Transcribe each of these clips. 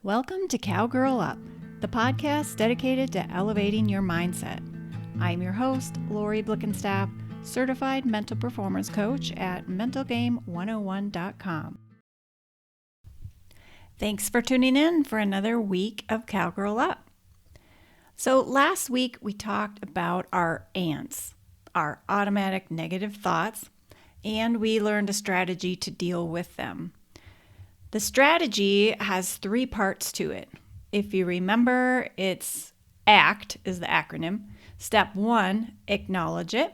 Welcome to Cowgirl Up, the podcast dedicated to elevating your mindset. I'm your host, Lori Blickenstaff, certified mental performance coach at mentalgame101.com. Thanks for tuning in for another week of Cowgirl Up. So last week we talked about our ants, our automatic negative thoughts, and we learned a strategy to deal with them. The strategy has three parts to it. If you remember, it's ACT is the acronym. Step 1, acknowledge it.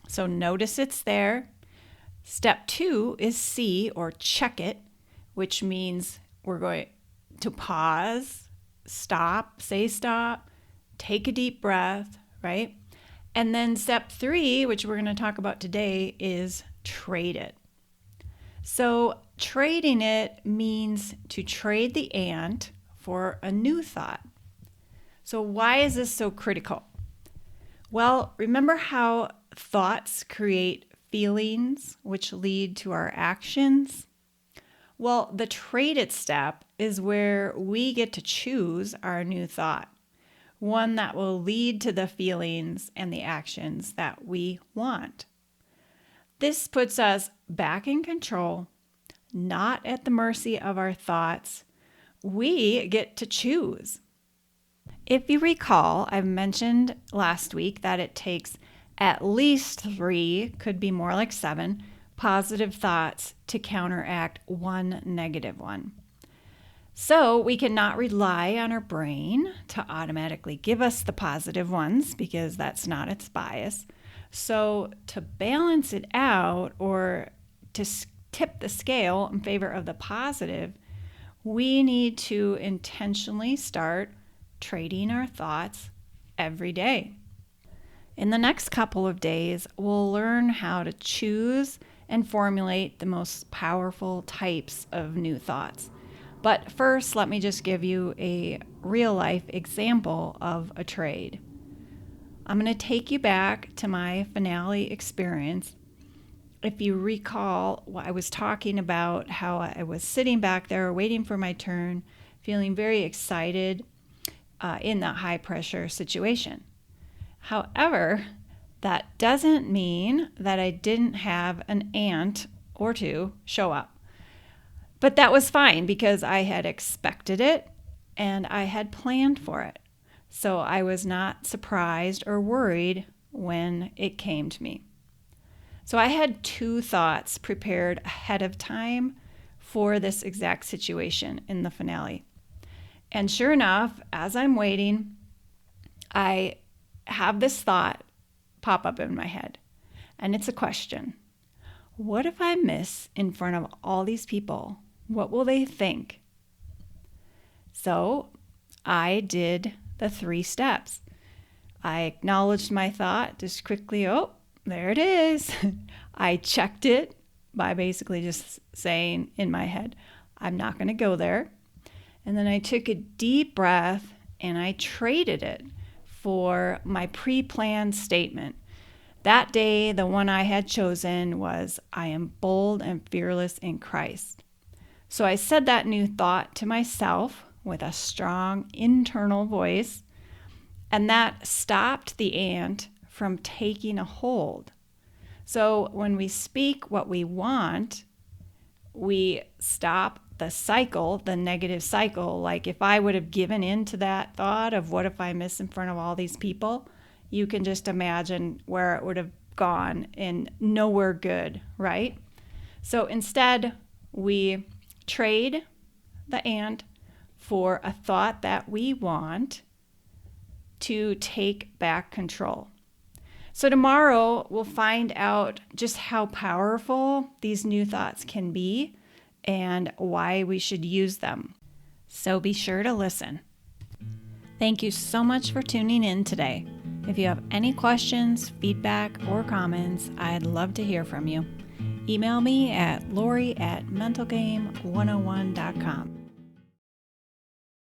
So notice it's there. Step 2 is C, or check it, which means we're going to pause, stop, say stop, take a deep breath, right? And then step 3, which we're going to talk about today, is trade it. So trading it means to trade the ant for a new thought. So why is this so critical? Well, remember how thoughts create feelings which lead to our actions? Well, the trade it step is where we get to choose our new thought, one that will lead to the feelings and the actions that we want. This puts us back in control, not at the mercy of our thoughts. We get to choose. If you recall, I mentioned last week that it takes at least 3, could be more like 7, positive thoughts to counteract one negative one. So we cannot rely on our brain to automatically give us the positive ones because that's not its bias. So to balance it out, or to tip the scale in favor of the positive, we need to intentionally start trading our thoughts every day. In the next couple of days, we'll learn how to choose and formulate the most powerful types of new thoughts. But first, let me just give you a real-life example of a trade. I'm going to take you back to my finale experience. If you recall, I was talking about how I was sitting back there waiting for my turn, feeling very excited in that high pressure situation. However, that doesn't mean that I didn't have an ant or two show up. But that was fine because I had expected it and I had planned for it. So I was not surprised or worried when it came to me. So I had 2 thoughts prepared ahead of time for this exact situation in the finale. And sure enough, as I'm waiting, I have this thought pop up in my head. And it's a question. What if I miss in front of all these people? What will they think? So I did the 3 steps. I acknowledged my thought just quickly. Oh, there it is. I checked it by basically just saying in my head, I'm not going to go there. And then I took a deep breath and I traded it for my pre-planned statement. That day, the one I had chosen was, I am bold and fearless in Christ. So I said that new thought to myself with a strong internal voice, and that stopped the ant from taking a hold. So when we speak what we want, we stop the cycle, the negative cycle. Like if I would have given in to that thought of what if I miss in front of all these people, you can just imagine where it would have gone and nowhere good, right? So instead, we trade the ant for a thought that we want to take back control. So tomorrow we'll find out just how powerful these new thoughts can be and why we should use them. So be sure to listen. Thank you so much for tuning in today. If you have any questions, feedback, or comments, I'd love to hear from you. Email me at lori@mentalgame101.com.